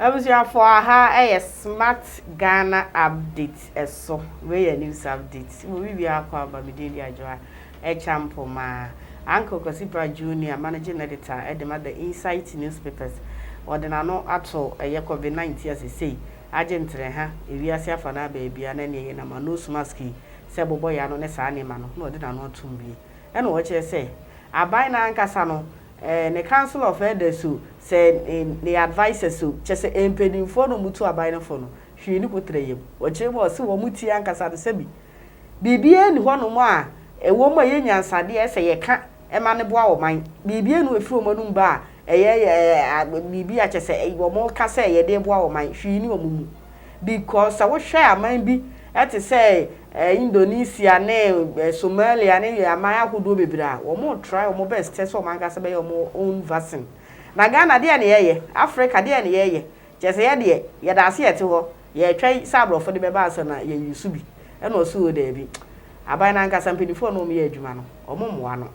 Abusia for aha a smart Ghana update so we news update we be akwa ba me dey adjoa champo ma Uncle Kofi Junior managing editor at the Insight newspapers ordina no ato COVID-19 as say agent ha ewiase afa na baby ana ne na ma nose mask se bobo ya no ne sa ne ma no na ordina no atum bi e no wo che say abai na ankasa no the council of elders say the advisors so just say empedinfo no mutu abai no fo no hwe ni kotreyem wo che bo se wo muti ankasa de se bi bibie ni ho no mo a ewo mo ye nyansade e se ye ka e ma ne boa wo man bibie no efiri mo no ba bibi a chese wo mo ka se ye de boa wo man hwe ni wo mu because wo hwe aman bi ete say Indonesia ne Somalia ne amaya hudo bebra wo mo try wo mo best test wo man ka se be yo mo own vaccine na Ghana de ne ye Africa de ne ye chese ye de ye da se yete ho ye twai sabro fo de be ba so na ye yusu bi e no so o da bi abai na nka sampenifo no mo ye adwuma no o mo moa no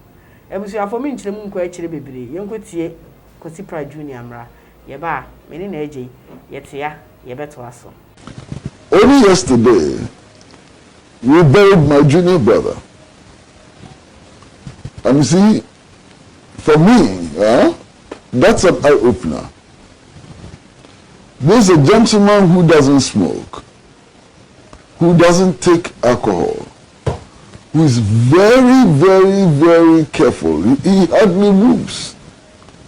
ebusuafo mi nkyere mu nko akire bebre yenkotie Kofi Junior mra ye ba me ni na eje ye tia ye beto aso. Only yesterday we buried my junior brother, and you see, for me, that's an eye opener. There's a gentleman who doesn't smoke, who doesn't take alcohol, who is very, very, very careful. He hardly moves.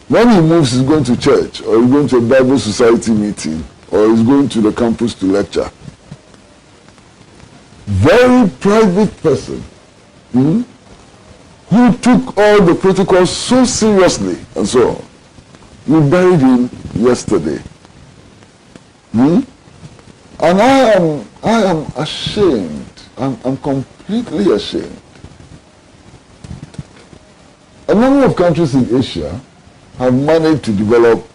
When he moves, he's going to church, or he's going to a Bible Society meeting, or he's going to the campus to lecture. Very private person, who took all the protocols so seriously, and so on. We buried him yesterday. And I am ashamed. I'm completely ashamed. A number of countries in Asia have managed to develop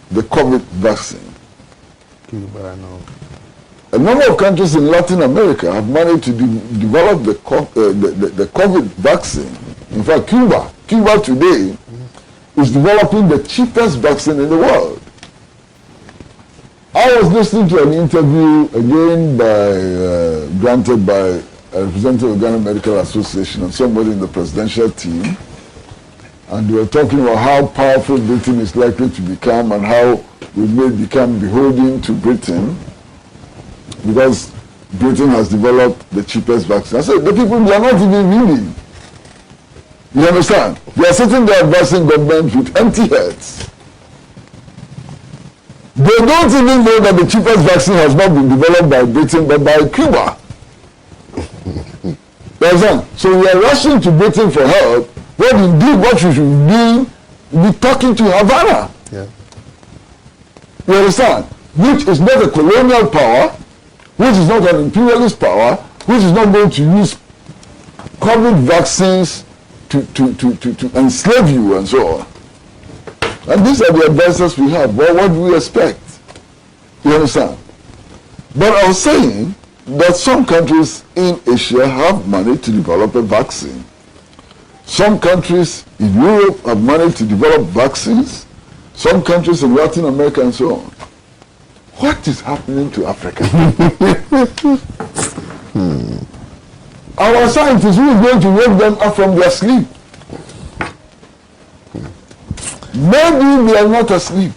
the COVID vaccine. A number of countries in Latin America have managed to develop the COVID vaccine. In fact, Cuba today is developing the cheapest vaccine in the world. I was listening to an interview again granted by a representative of Ghana Medical Association and somebody in the presidential team, and they were talking about how powerful Britain is likely to become and how we may become beholden to Britain because Britain has developed the cheapest vaccine. I said, the people, they are not even reading. You understand? They are sitting there advising government with empty heads. They don't even know that the cheapest vaccine has not been developed by Britain but by Cuba. You understand? So we are rushing to Britain for help, but indeed what you should do is be talking to Havana. Yeah. You understand? Which is not a colonial power, which is not an imperialist power, which is not going to use COVID vaccines to enslave you and so on. And these are the advisors we have. Well, what do we expect? You understand? But I was saying that some countries in Asia have managed to develop a vaccine. Some countries in Europe have managed to develop vaccines. Some countries in Latin America and so on. What is happening to Africa? Our scientists, who is going to wake them up from their sleep? Maybe they are not asleep.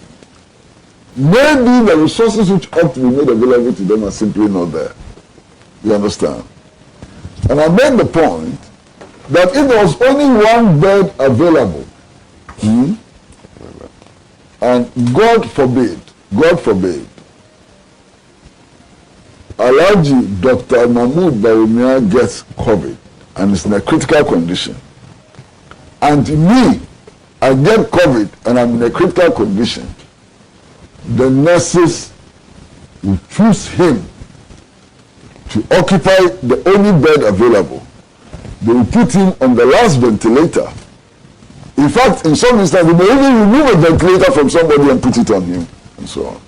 Maybe the resources which ought to be made available to them are simply not there. You understand? And I made the point that if there was only one bed available, and God forbid, Alhaji Dr. Mahmoud Bawumia gets COVID and is in a critical condition, and me, I get COVID and I'm in a critical condition, the nurses will choose him to occupy the only bed available. They will put him on the last ventilator. In fact, in some instances, they may even remove a ventilator from somebody and put it on him, and so on.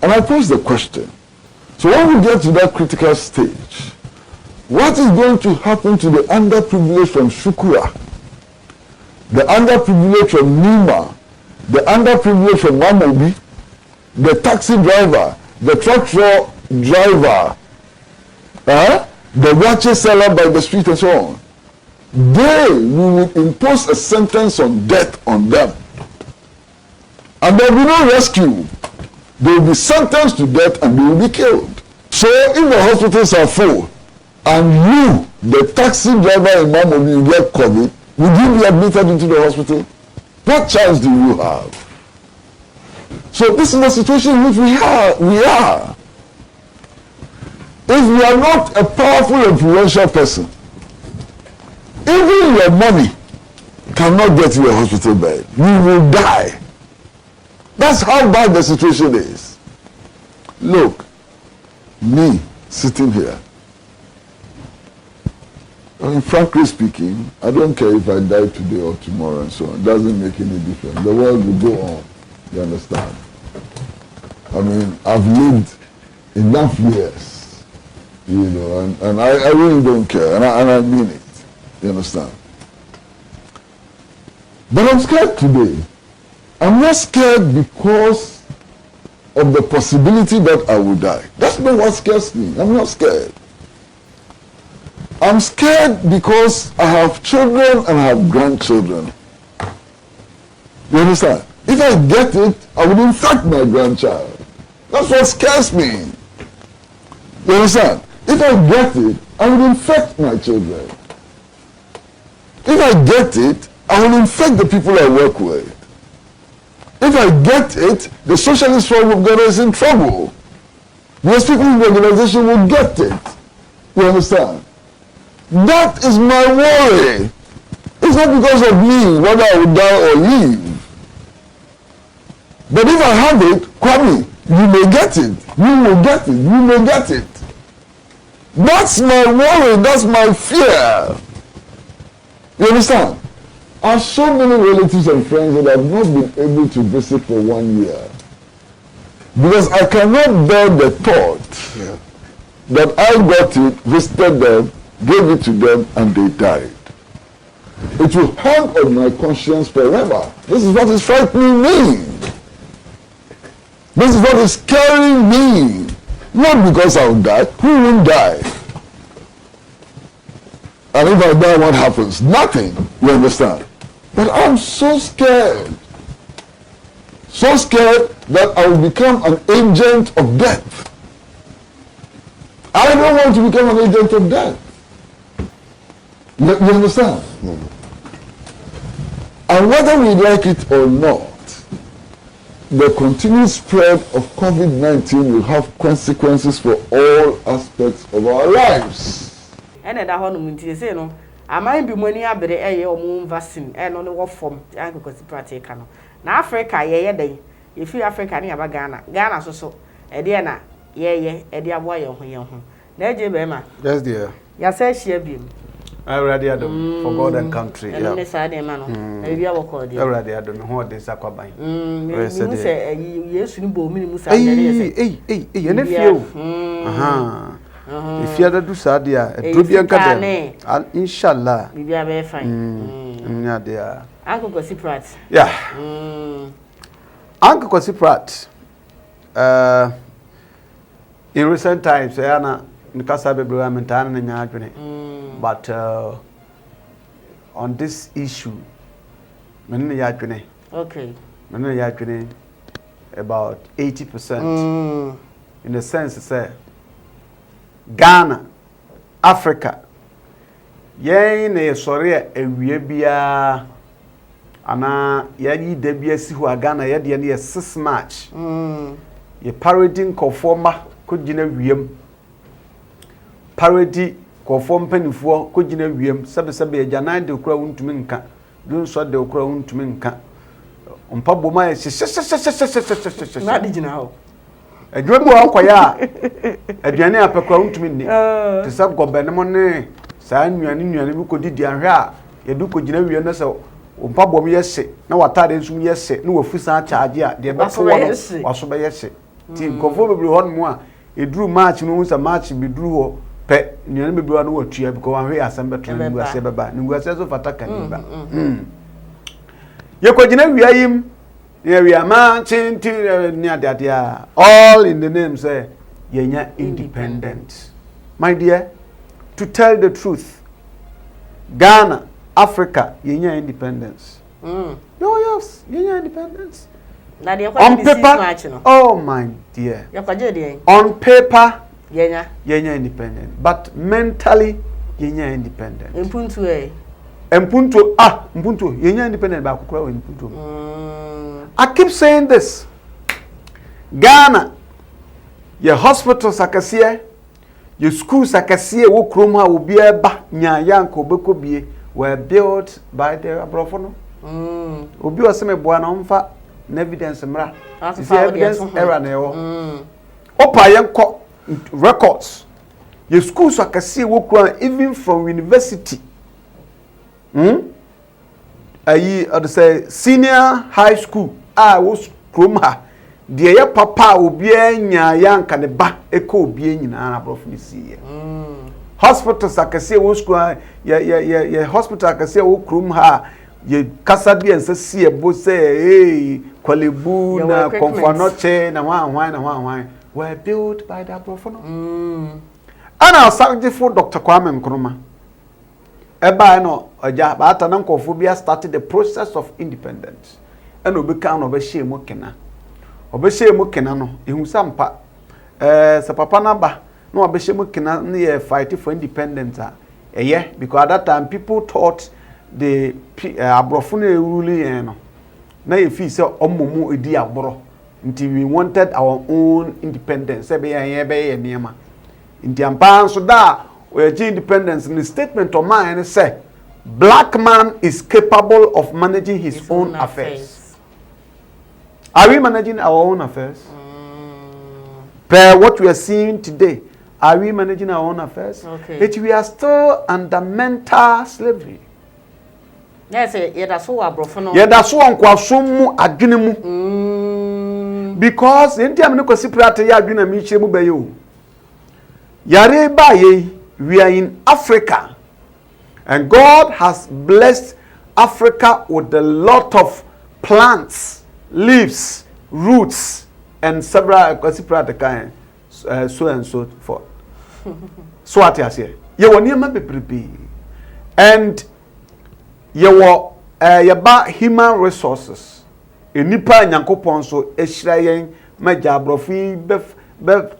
And I pose the question, so when we get to that critical stage, what is going to happen to the underprivileged from Shukura, the underprivileged from Nima, the underprivileged from Mamobi, the taxi driver, the tractor driver, the watcher seller by the street and so on, we will impose a sentence on death on them. And there will be no rescue. They will be sentenced to death and they will be killed. So if the hospitals are full and you, the taxi driver in Mamobi, you get COVID, would you be admitted into the hospital? What chance do you have? So this is the situation in which we are. If you are not a powerful, influential person, even your money cannot get you a hospital bed. You will die. That's how bad the situation is. Look, me sitting here, frankly speaking, I don't care if I die today or tomorrow and so on. It doesn't make any difference. The world will go on. You understand? I mean, I've lived enough years, you know, and I really don't care, and I mean it. You understand? But I'm scared today. I'm not scared because of the possibility that I will die. That's not what scares me. I'm not scared. I'm scared because I have children and I have grandchildren. You understand? If I get it, I will infect my grandchild. That's what scares me. You understand? If I get it, I will infect my children. If I get it, I will infect the people I work with. If I get it, the Socialist Front of Ghana is in trouble. Because people in the organization will get it. You understand? That is my worry. It's not because of me, whether I will die or live. But if I have it, Kwame, you may get it. You will get it. You may get it. That's my worry. That's my fear. You understand? I have so many relatives and friends that have not been able to visit for 1 year. Because I cannot bear the thought that I got it, visited them, gave it to them, and they died. It will hang on my conscience forever. This is what is frightening me. This is what is scaring me. Not because I'll die. Who won't die? And if I die, what happens? Nothing. You understand? But I'm so scared. So scared that I will become an agent of death. I don't want to become an agent of death. You understand? And whether we like it or not, the continued spread of COVID-19 will have consequences for all aspects of our lives. And that one say no. I might be money abere omu vaccine no no form anko kosi practice no. Na Africa ye dey. If you Africa ni aba Ghana. Ghana so e dey na ye e dey abo ye ho. Na eje be ma. Yes dear. Ya say share bi. Already Adom for God and country. Yeah. Ne say dey ma no. E bi abo call dey. Already Adom ho dey sakwaban. Me say Yesu ni bo mi ni musa dey say. Ye ne fie o. Aha. If you do sadia, a Drubian Cadem, inshallah, we are very fine. Yeah, dear. Uncle Kosi Pratt. Yeah. Uncle Kosi Pratt. In recent times, Ayana, Nkasa Bebra Mentana and Yadwine. But on this issue, Menina Yadwine. Okay. Menina Yadwine about 80%. In the sense, say, Ghana, Africa, ye ne sori ewie bia ana ye debia si ho Ghana ye de ne 6 March ye parading conforma ko gina wiem parody conform panifo ko gina wiem sebe ye janan de kura wuntumi nka dun so de kura wuntumi nka ompa boma ye na di gina ho adwubu akwaya aduane apekwa untumi ni te sab gobene mo ne saa nnuane bi kodidi anhwe a ye du ko gina wie no se ompabom ye hye na watade nsum ye hye na wafusa charge a de befo no waso be ye hye ti nkofo bebre hon mo a eduru march no sa march bi duru ho pe nnuane bebre no watua bi ko anhwe asem beto ngu ase beba ngu ase so fata kan ba ye ko gina wie ayim Yeah, we are marching to near that. All in the name say, yenya independent. My dear, to tell the truth, Ghana, Africa, yenya independence. No, yes, yenya independence. On paper, oh my dear. On paper, yenya independent, but mentally, yenya independent. Mpuntu yenya independent ba kukura we mpuntu. I keep saying this. Ghana, your hospitals akasiye, your schools akasiye wo krom ha obi eba nyanyanko bekobie were built by the abrofono. Obi oseme boa na omfa evidence mra. Is evidence error na ewo. Opa yenko records. Your schools akasiye wo krom even from university. Say senior high school was kroma de ye papa obi anya yanka ne ba eko obi nyina na prof ni see hospitals akase wo school ye hospital akase wo krom ha ye kasa bi ense see bo say kwalebu na komfanoche na wan were built by the prof no ana sanji for Dr. Kwame Nkrumah eba no oja ba ata na nkofobia started the process of independence and obeka no obehye mu kena no ehu sampa se papa na ba no obehye mu kena na ye fight for independence because at that time people thought the abrofo na rule no na ye fi se omomu edi aboro until we wanted our own independence be ye niema nti ampa so da we independence in the statement of mine say black man is capable of managing his own affairs. Are we managing our own affairs? Per what we are seeing today, are we managing our own affairs? Okay. But we are still under mental slavery. Yes, that's so abrofono. Yeah, that's so unkwasomu adwinemu. Because enti amene kwasi prate ya adwina mi chemu bayo. Yare ba ye. We are in Africa, and God has blessed Africa with a lot of plants, leaves, roots, and several kind, so and so forth. So what I say, you will never be prepared, and you will about human resources. Nipa nyankopon so ehirayen majabrofi bef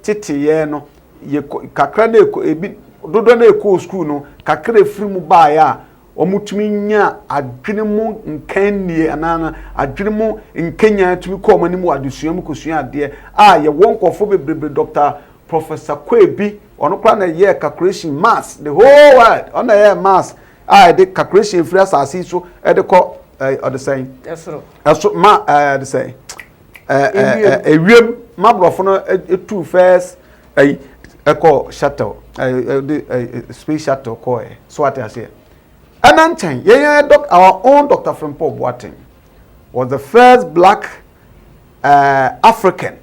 tete no ye kakra na ebi dodo na eko school no kakra free mu ba ya omutumi nya adwene mu nkannie anana adwene mu nkenya tumi ko mani mu adusua mu kosua ade ye wonkofo bebrebe Dr. Professor Kofi ono kra na ye calculation mass the whole world ono ye mass the calculation free asasi so e de ko or the saying eso ma the say ewiem mabrofo no etu first echo Shatta space shuttle call so what I say Ananchen our own Dr. Frimpo Boateng was the first black African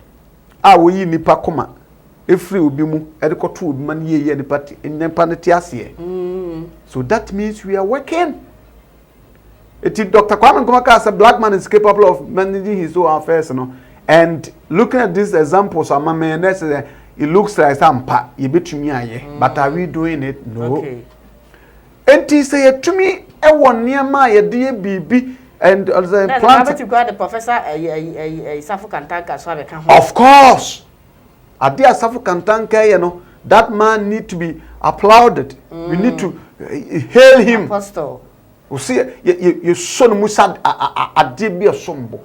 we nipa koma efri obi mu edeko to obi man ye nipa netiase so that means we are working. Dr. Kwame Nkrumah said black man is capable of managing his own affairs, and looking at these examples, it looks like some part you between me, but are we doing it? No. Okay. And he said to me, "I want near my dear BB and the plant." You got the professor a Safu Kantanka, so I can. Of course, a dear Safu Kantanka, that man need to be applauded. We need to hail him. Apostle. You see, you son Musa a debia sombo.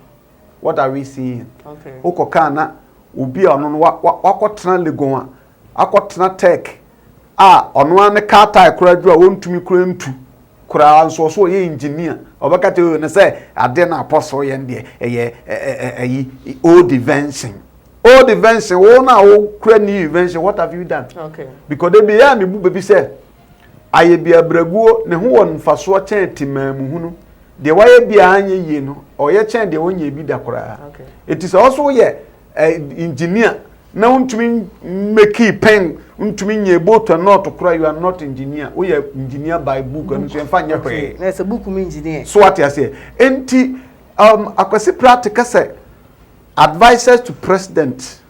What are we seeing? Okay. Okokana ubi ono wakotena legon akotena tech ono an kata ekura dura wontumi kura ntu kura nso so ye engineer obaka te ne say ade na apostle ye nde old invention wo na wo kura new invention. What have you done? Okay. Because they be ya me bu baby say aye bia braguo ne ho won faso chen timamu hunu de waye bia anye yi no oye chen de wonye bi da kura. Okay. It is also engineer na untumi make pen untumi nye boat not to cry. You are not engineer, we are engineer by book and so fanya okay. There's a book engineer. So what I say enti akwasi practical say advisors to president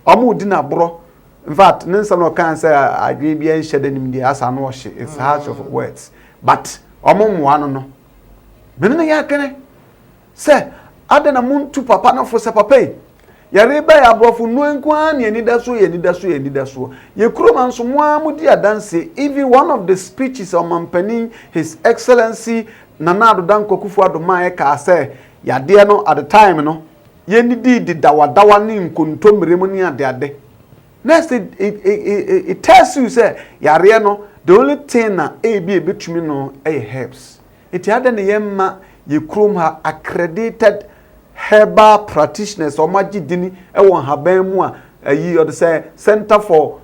omo di na bro in fact nsam no kan say adwe bia nhede nim di asa no hye it's harsh of words but omo mwa no menene ya kene say adena muntu papa na fo say papa yare ba ya brofo no nkwa na ni da so ye kuroma nso moa mudi adanse even one of the speeches of Mampani His Excellency Nana Addo Akufo Adom ka say yade no at the time no ye ni di dawa ni nkontomre mu ni ade next it tells you say yare no the only thing na be betumi no herbs it had na yemma ye kurom ha accredited herbal practitioners or magidini ewon haban mu ayi or say Center for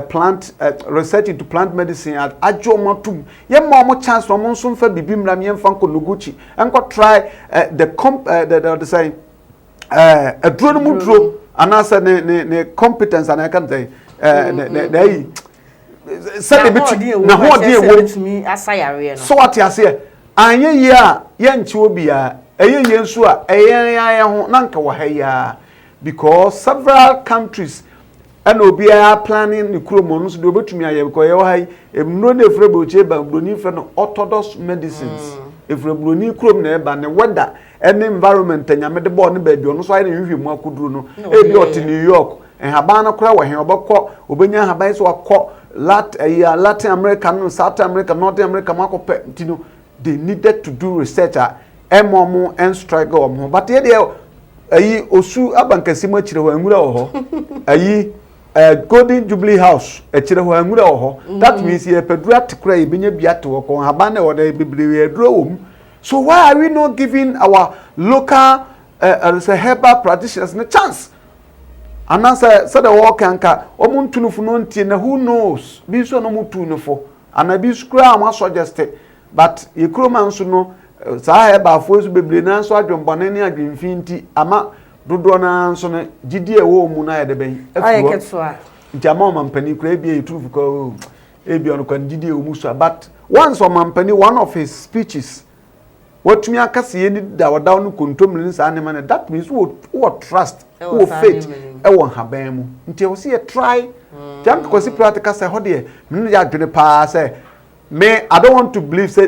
plant research into plant medicine at Addo matum ye mo chance no mo nso mfa bibimra me mfa nkonoguchi enko try the say adro no mudro anasa ne competence and I can say they say bitu na ho de wo me asayare no so what you say anye ye a ye nchi obi a eye nso a eye ho na nka wa ha ya because several countries and obi are planning the kromon so do betumi aye because ye wa ha emno na efrebo cheba broni fe no orthodox medicines efrebroni krom na eba ne weather and environment nyame de bo ne ba bi ono so aye ne hwehwemu akuduru no e bi ot New York en haban no kra wa he obekọ obenya haban so akọ Latin America no South America North America makope ntino they needed to do research emomo and struggle but ye de ayi osu abankasi ma chire ho anwura ho ayi Golden Jubilee House chire ho anwura ho that means ye pedura tekra ye benya biate ho kon haban na oda bibire eduro wom so why are we not giving our local herbal practitioners a chance and answer said the walk anka omuntunufu no ntie na who knows bi so no mutunufo and bi skra am suggested but ye kroma nso no sa herbal fo so bebre na nso adwombone ne adwemfinti ama dodo na nso no gidie wo mu na ye de ben afuo jama Mampani kra bi e trufu ko e bi on kan gidie wo mu so but once Mampani one of his speeches what me akase ye ni da wada no kontomni sa ne man that means what trust what faith e won haban mu nti wo se ye try jam ko si practical say ho de me ya dwene pa say me I don't want to believe say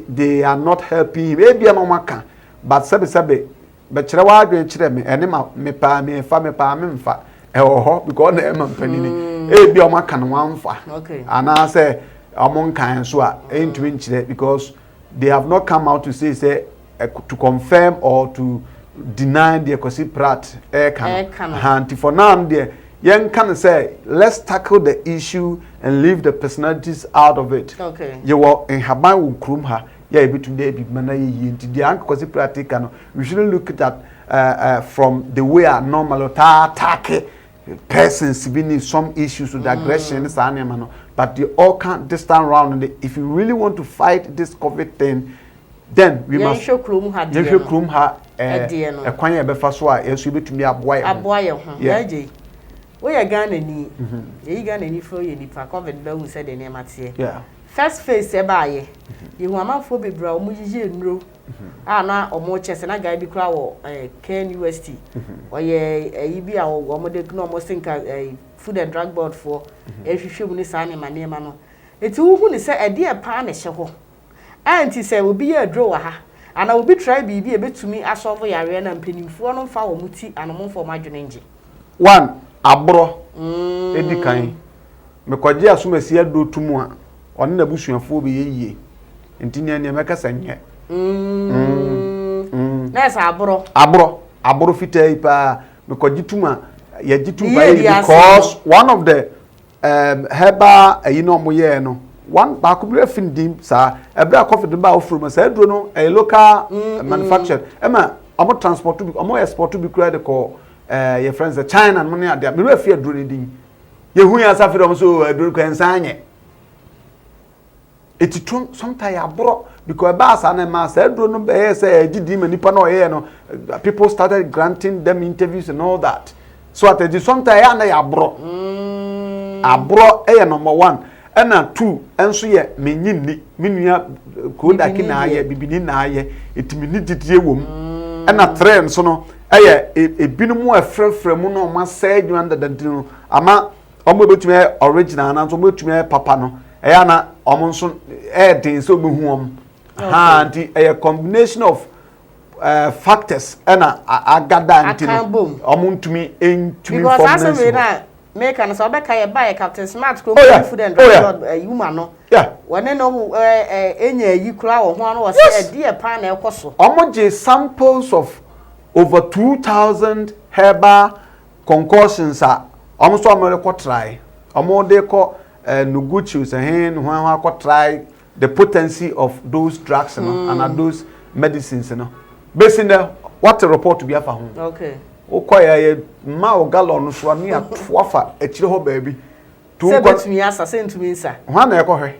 they are not helping him e bia no maka but sabe be kire wa adwen kire me ene ma me pa me mfa e wo ho because na Mampani ni e bia o maka no amfa okay ana say amon kan so a e ntumi nkire because they have not come out to say to confirm or to deny the Kosi Prat and for now there yen can say let's tackle the issue and leave the personalities out of it. Okay. You were in Haban Krum ha yeah between the big man into the Kosi Pratica. We shouldn't look at that from the way our normal attack persons being some issues with aggression but they all can't this time around if you really want to fight this COVID thing then we must show krum ha e kwan ya befa so a yesu betumi aboa ho yaje we ya Ghana ni ye Ghana ni fo ye nipa COVID ba hu se de ne mate first phase e ba ye ye hu amafo bebra o mu yije nro na omo chese na guy bi kra wo Ken University oye yibi a wo mo de no mo sinka Food and Drug Board for ehwehwem ni sa ne manema no eti wo hu ni se ede e pa na hye ho anti se obi ye adro wa ha ana obi try bibi e betumi asolve yare na mpanimfo no mfa wo muti anomfo madwene nje one abro edikan mekwaje asomasi Addo tumu a one na busuafo be yeye ntini ane meka sanye na sa abro fitai pa mekwaje tumu ya jitu by because one of the herbal mo ye no one ba ko bre findim sa ebra Kofi de ba ofuru sa Addo no a local manufacturer ema amo transport to amo export to be credit ko your friends the China money ade me refi Addo ni din ye hu ya safi do so Addo ko ensanye etitun sometimes abro because ba sa na ma sa Addo no be say agidi manipa no ye no people started granting them interviews and all that. So at the sometimes ya na ya abro number 1 and 2 enso ye menyini menua kodaki na aye bibini na aye etimi ni didie wom na trend so no ebinum afrefre mu no ma say adwuma dadanti no ama omo betumi original na so omo betumi papa no na omo nso den so obehu om ha anti combination of factors na agada anti omo ntumi entumi because as we na make an so be kai buy Captain Smart ko food and human no when no enya yi kura wo ho no wo say e pan na ekoso omo je samples of over 2000 herbal concoctions omo so omo ko try omo de ko nuguchus hen ho ko try the potency of those drugs and those medicines based on what the report to be afa ho okay okoya ye ma o gallon so na ya toafa akire ho baabi to betumi asa sentumi nsa ho na ekohwe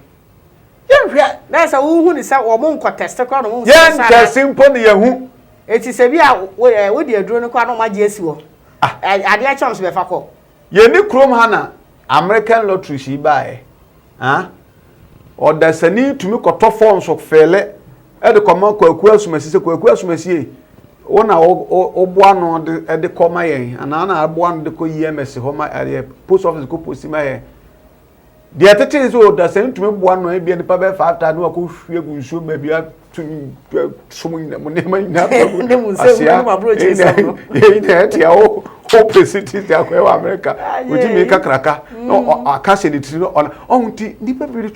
ye hwe na sa wo hu ni sa wo mo nko test kwa no mo ye nka simple ni ye hu eti se bi a wo de aduro no kwa no ma je esi wo ade a chance be fa ko ye ni krom ha na American lottery shi bae o da sani tumi koto forms of fele e de koma kwaku asumasi se kwaku asumasi wona oboa no de koma yen ana na aboa no de ko EMS ho ma post office ko post ma ye de atete so da sani tumi boa no e bia ni pa be 5 na ko hwie gu nsuo ba bia tumi somun mo ne ma nyina ne mu se mo ma bro chi sa no ye ne tia o opposite ti akwa America odi me kakraka no akase ni tiri no onti nipa bi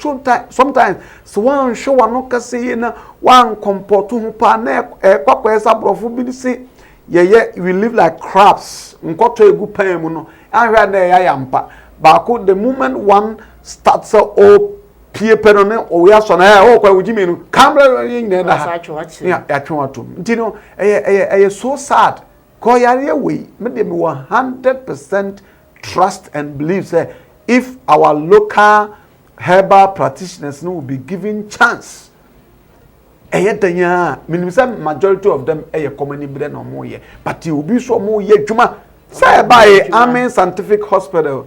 sometimes so one show one ka say na one comport hu pa na kwakwa esa brofo bi say ye we live like crabs nkoto egu pan mu no ahwa na ya yampa ba ko the moment one starts o pie pero ne o ya so na o kwa ujimi no camera yin na da ya atwa atom nti no so sad ko yare we me dey 100% trust and believe say if our local herbal practitioners no will be given chance danya minimum majority of them common bre no mo ye but you be so mo ye dwuma say by Amen Scientific Hospital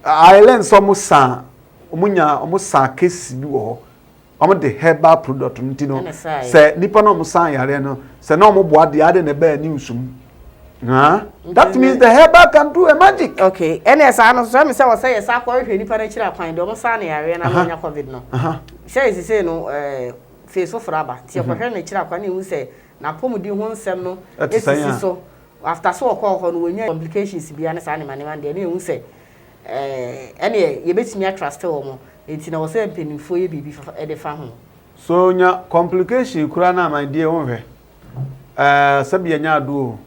island so mo sa omo sa case bi wo omo the herbal product ntino say nipa no mo sa yare no say no mo boa de ade na ba ni usum that means the herbal can do a magic. Okay. NS I know so me say we say yes akwa hwe nipa na kira kwan de omo sa na yare na nya covid no. Say no face of raba ti akwa na kira kwan na say na pomudi ho nsem no esisi so after so okọ no wonya complications bia na sa ne mane man de na ehu say ene ye betimi trust wo mo enti na wo say penifo ye bibi e de fa ho so nya complication kura na my dear won hwe sabi nya ado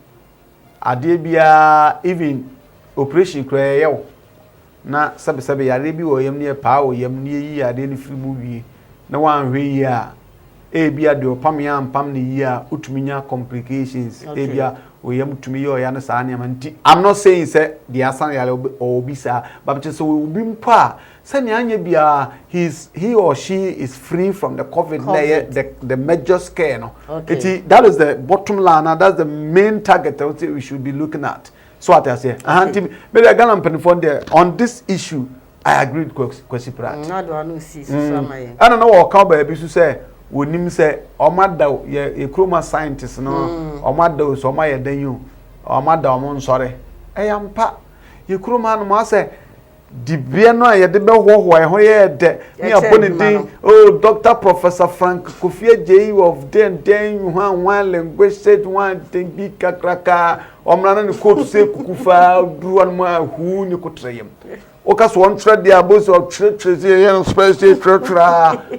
ade bia even operation kura yew na sabi yare bi wo yam ne pa wo yam ne yi ade ne firi mu wie na wan hwe yi a bia de opam ya ampam ne yi a utuminya complications bia o yam tumi yo ya na sa ne amanti I'm not saying say the asan yale obisa but so we be mpa say ne anya bia he or she is free from the COVID. The major scare no that is the bottom line, that's the main target that we should be looking at. So what I say maybe I can put there on this issue. I agree with Kofi Pratt. Na do anu si so amaye ana na wo ka ba bi so say wonim say omada ye kroma scientist no omada so ma ye dan yu omada omo nsore eyampa ye kroma no ma say dibia no ye de be hoho e ho ye de me aboni din Dr. Professor Frank Kofi J of den one language said one thing bi kakraka omra na ko to say kukufa duwan ma hu ni ko treyem oka so on trade dia boss of trade here space trade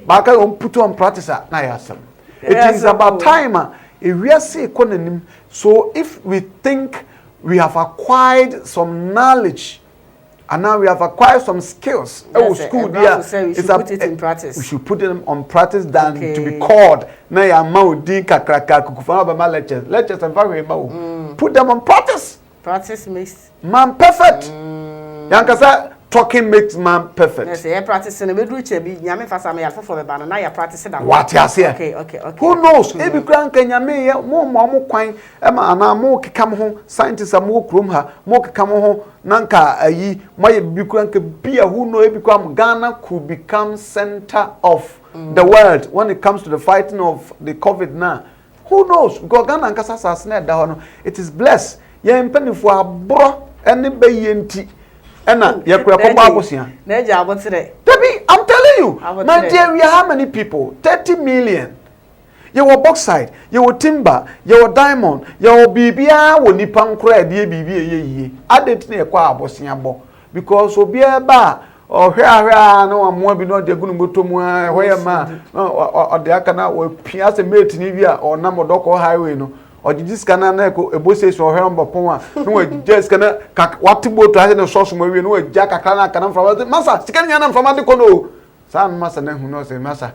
ba ka on put on practice na yasem it is about time we are see economy. So if we think we have acquired some knowledge and now we have acquired some skills school there we should put it in practice. We should put it on practice than to be called na ya ma din kakraka kukufa ba ma lectures and very put them on practice. Practice makes man perfect. Yankasa talking makes man perfect. Yes, you practice in the middle chebi nyame fasa me afofo be ba no na you practice that. What you say? Okay. Who knows? E bi kran kan nyame ye mo kwan e ma ana mo kekam ho scientists mo krom ha mo kekam ho nanka ayi mo ye bi kran ka bia who know e bi kwam Ghana could become center of the world when it comes to the fighting of the COVID now. Who knows? Because Ghana and Kasa Sasne down, it is blessed. Ye penny for a bro and the bayenti. And ye Debbie, I'm telling you, my dear, we are how many people? 30 million. You were bauxite, you were timber, you were diamond, you were BBA, when you pancreas, dear BBA. I didn't near qua Bosiabo because Obia bar or here, no, I'm more be not the good to where man or the Akana or Piazza made Nivia or Number Dock or Highway, no, or this cananaco, a bosses or Herbal Poma, no, just gonna what to go to have a sauce where we know Jack Akana can from Massa, Sicanian from Adicono. Some Massa who knows a Massa.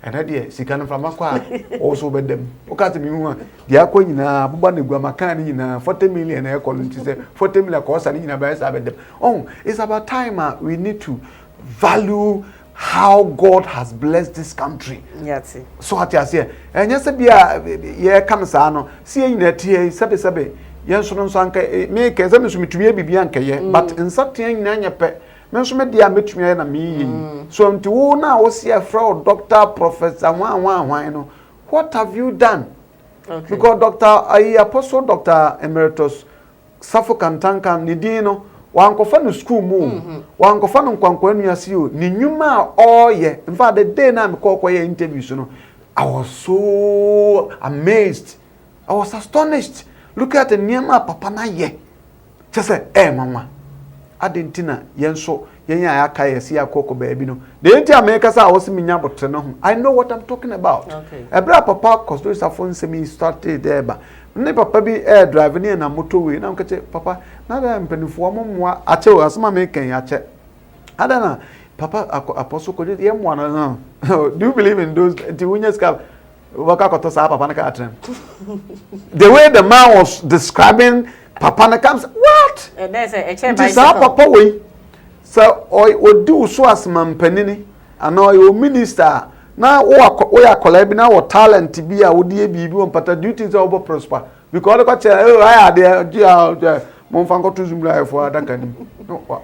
And idea, Sikan from Aqua, also with them. Okati Mima, the Aquina, Bubani Guamacani, 40 million air calling to say 40 million cost and in a best about them. Oh, it's about time we need to value how God has blessed this country. Yes. So what I say, and yes, be a Kamasano, seeing that here, Sabe, yes, so make as I'm to be Bianca, but in something Nanya pet. Mention me dia metumi na me so nti na wo see afro doctor professor wan what have you done? Okay. Because doctor apostle doctor emeritus Safo Kantanka ni din no wankofa no school mu wankofa no nkwankwa nuase o ni nyuma oye in fact the day na me call interviews no I was so amazed, I was astonished. Look at the niema papa na ye just say mama Adentina yenso yenya aka yesi akoko baabi no the enti America say was me nyabotre no ho I know what I'm talking about. Okay. Ebra papa cause that phone say me started there ba ne papa bi air driving na motorway na nkache papa na da mpanifo mommoa ache o asema me kan ache adana papa apostle ko ye mo na do you believe in those the winners cap waka koto sa papa na ka atrem the way the man was describing papa na comes what there's a chair by papa we so o do so as mampanini and o minister na o ya collab na o talent bi a wo die bibi on pata duty is over prosper because ko chair I there mon fan ko tuzum la for adaka ni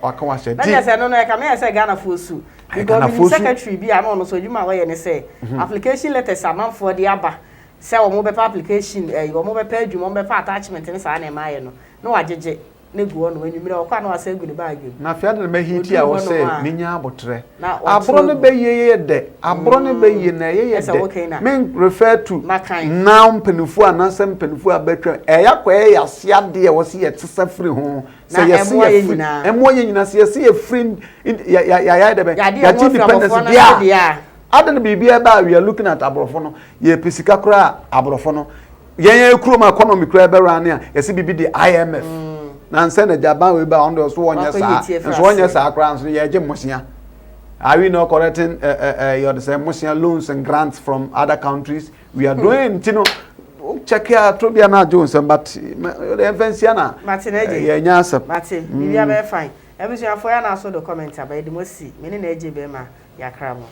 waka wa she na say no ka me say Ghana fosu because the secretary bi am on so juma we ne say application letters am for the aba say o mo be application o mo be page mo be attachment ni sa na ma ye no no wajeje ne guo no enumire o kwa na wasa egu ne bag na fia de me hiti a wo say menya abotre abro ne be ye de abro ne be ye na ye de men refer to now mpenifu anasem mpenifu abetwa yakwa ya sia de wo se ye tsefri ho say yes emo ye nyina say yes ye free ya de be ya independence dia adan bibia ba we are looking at abrofo no ye pesika kura abrofo no yen ekroma economy kura be run a yesi bibi the IMF na nse na Japan we ba on the so wonya sa akra so ye je mosia are we not collecting your say mosia loans and grants from other countries we are doing you know check here Trobia na Jones but the invention na ye nya asap mate bibia be fine ebusu afo ya na so the comment about the mosi me ne na eje be ma yakra mo